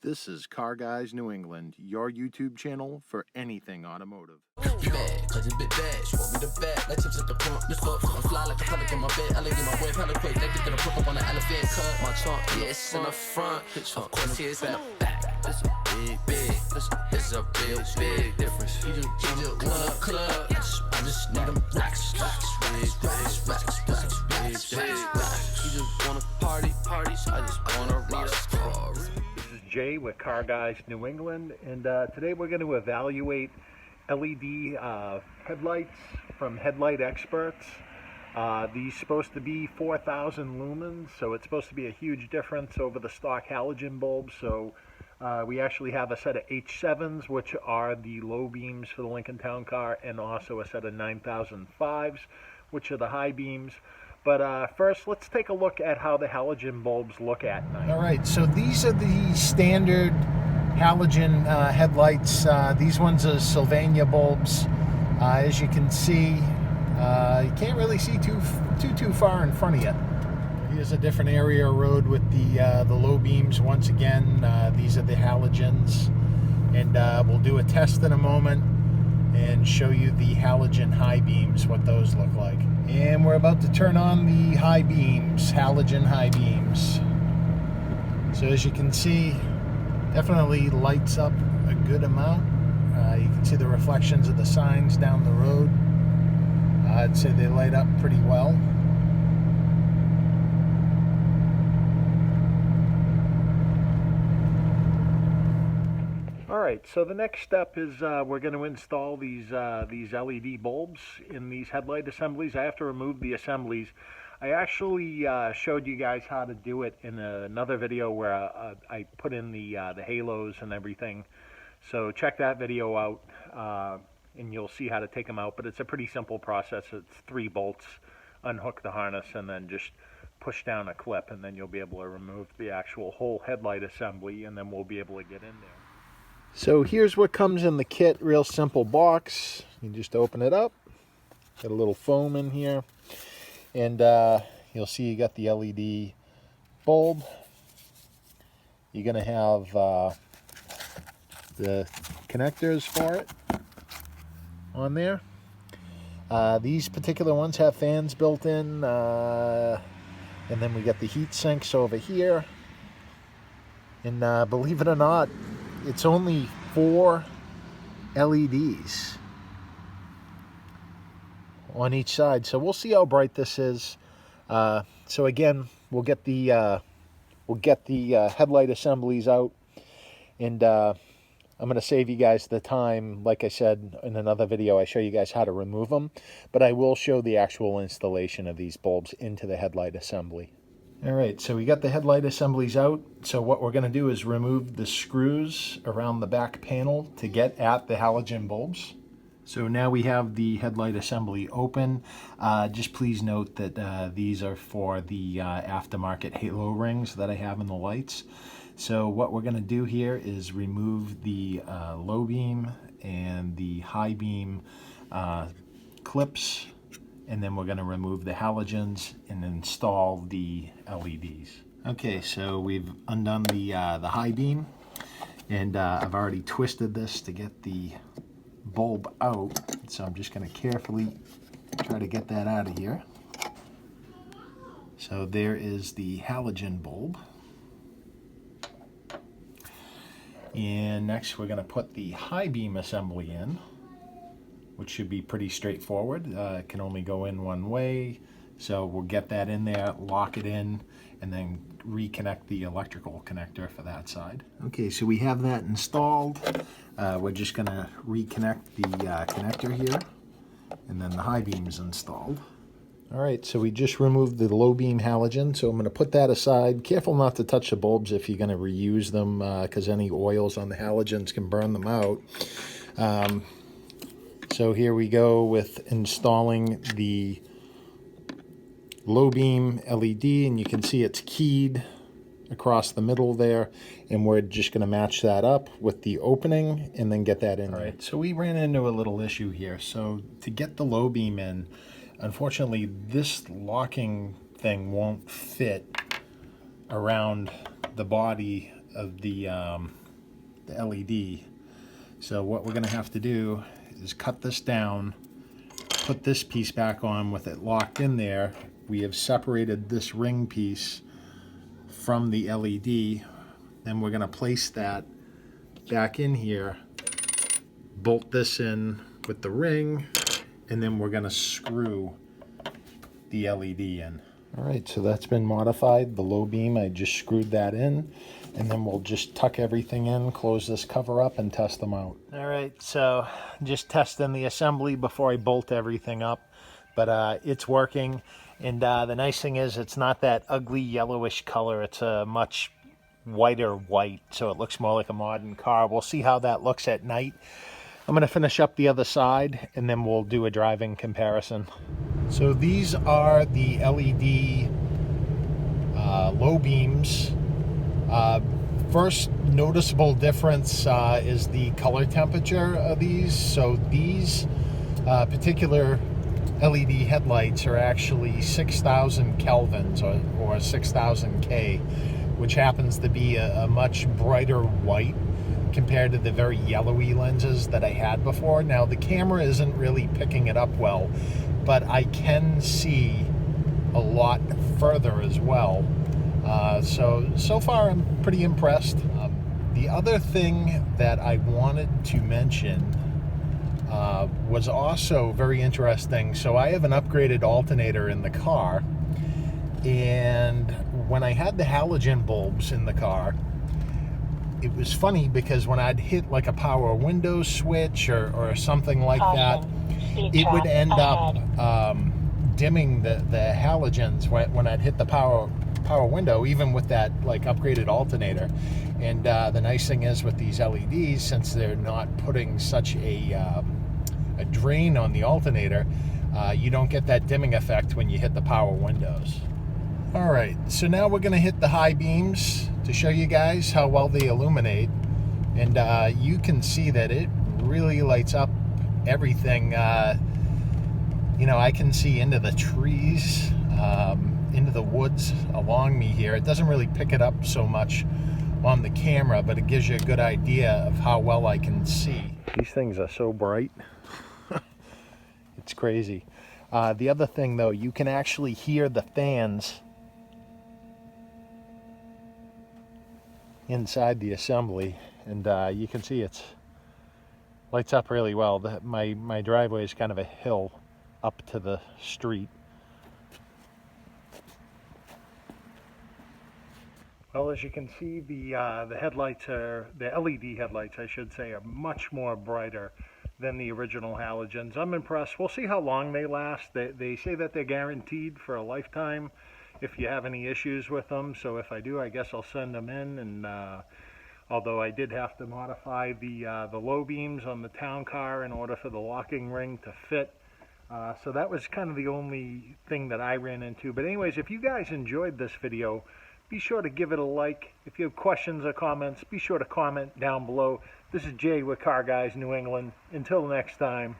This is Car Guys New England, your YouTube channel for anything automotive. You bad, cause it's bit bad. She want me the bag, like chips at the front. Lift up, I'm fly like a pelic in my bed. I like get my way, hella quick. They get the hook up on the elephant cut. My trunk, yeah, it's in the front. Of course, it's in the back. This a big, this a real big difference. You just want a club. I just need them racks. You just wanna party, so I just wanna rock. Jay with Car Guys New England, and today we're going to evaluate LED headlights from Headlight Experts. These supposed to be 4,000 lumens, so it's supposed to be a huge difference over the stock halogen bulbs. So we actually have a set of H7s, which are the low beams for the Lincoln Town Car, and also a set of 9005s, which are the high beams. But first, let's take a look at how the halogen bulbs look at night. All right, so these are the standard halogen headlights. These ones are Sylvania bulbs. As you can see, you can't really see too far in front of you. Here's a different area of road with the low beams. Once again, these are the halogens, and we'll do a test in a moment and show you the halogen high beams, what those look like. And we're about to turn on the high beams, halogen high beams. So as you can see, definitely lights up a good amount. You can see the reflections of the signs down the road. I'd say they light up pretty well. Alright, so the next step is we're going to install these LED bulbs in these headlight assemblies. I have to remove the assemblies. I actually showed you guys how to do it in another video where I put in the halos and everything. So check that video out and you'll see how to take them out. But it's a pretty simple process. It's 3 bolts, unhook the harness, and then just push down a clip, and then you'll be able to remove the actual whole headlight assembly, and then we'll be able to get in there. So here's what comes in the kit. Real simple box. You just open it up. Got a little foam in here. And you'll see you got the LED bulb. You're going to have the connectors for it on there. These particular ones have fans built in. And then we got the heat sinks over here. And believe it or not, it's only 4 LEDs on each side, so we'll see how bright this is. So again, we'll get the headlight assemblies out, and I'm going to save you guys the time. Like I said in another video, I show you guys how to remove them, but I will show the actual installation of these bulbs into the headlight assembly. Alright, so we got the headlight assemblies out. So what we're going to do is remove the screws around the back panel to get at the halogen bulbs. So now we have the headlight assembly open. Just please note that these are for the aftermarket halo rings that I have in the lights. So what we're going to do here is remove the low beam and the high beam clips, and then we're going to remove the halogens and install the LEDs. Okay, so we've undone the high beam, and I've already twisted this to get the bulb out. So I'm just going to carefully try to get that out of here. So there is the halogen bulb. And next we're going to put the high beam assembly in, which should be pretty straightforward. It can only go in one way, so we'll get that in there, lock it in, and then reconnect the electrical connector for that side. Okay, so we have that installed. We're just going to reconnect the connector here, and then the high beam is installed. All right, so we just removed the low beam halogen, so I'm going to put that aside. Careful not to touch the bulbs if you're going to reuse them, because any oils on the halogens can burn them out. So here we go with installing the low beam LED, and you can see it's keyed across the middle there, and we're just going to match that up with the opening and then get that in there. All right, so we ran into a little issue here. So to get the low beam in, unfortunately this locking thing won't fit around the body of the LED. So what we're going to have to do is cut this down, put this piece back on with it locked in there. We have separated this ring piece from the LED. Then we're going to place that back in here, bolt this in with the ring, and then we're going to screw the LED in. All right, so that's been modified. The low beam, I just screwed that in, and then we'll just tuck everything in, close this cover up, and test them out. All right, so just testing the assembly before I bolt everything up, but it's working. And the nice thing is it's not that ugly yellowish color. It's a much whiter white, so it looks more like a modern car. We'll see how that looks at night. I'm going to finish up the other side, and then we'll do a driving comparison. So these are the LED low beams. First noticeable difference is the color temperature of these. So these particular LED headlights are actually 6,000 kelvins or 6,000 K, which happens to be a much brighter white compared to the very yellowy lenses that I had before. Now the camera isn't really picking it up well, but I can see a lot further as well. So far I'm pretty impressed. The other thing that I wanted to mention was also very interesting. So I have an upgraded alternator in the car, and when I had the halogen bulbs in the car, it was funny because when I'd hit like a power window switch or something like that, it would end up dimming the halogens when I'd hit the power window, even with that like upgraded alternator. And the nice thing is with these LEDs, since they're not putting such a drain on the alternator, you don't get that dimming effect when you hit the power windows. All right, so now we're gonna hit the high beams to show you guys how well they illuminate. And you can see that it really lights up everything. You know, I can see into the trees, into the woods along me here. It doesn't really pick it up so much on the camera, but it gives you a good idea of how well I can see. These things are so bright. It's crazy. The other thing though, you can actually hear the fans inside the assembly, and you can see it lights up really well. My driveway is kind of a hill up to the street. Well, as you can see, the headlights are, the LED headlights, I should say, are much more brighter than the original halogens. I'm impressed. We'll see how long they last. They say that they're guaranteed for a lifetime if you have any issues with them. So if I do, I guess I'll send them in. And although I did have to modify the low beams on the town car in order for the locking ring to fit. So that was kind of the only thing that I ran into. But anyways, if you guys enjoyed this video, be sure to give it a like. If you have questions or comments, be sure to comment down below. This is Jay with Car Guys New England. Until next time,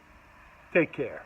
take care.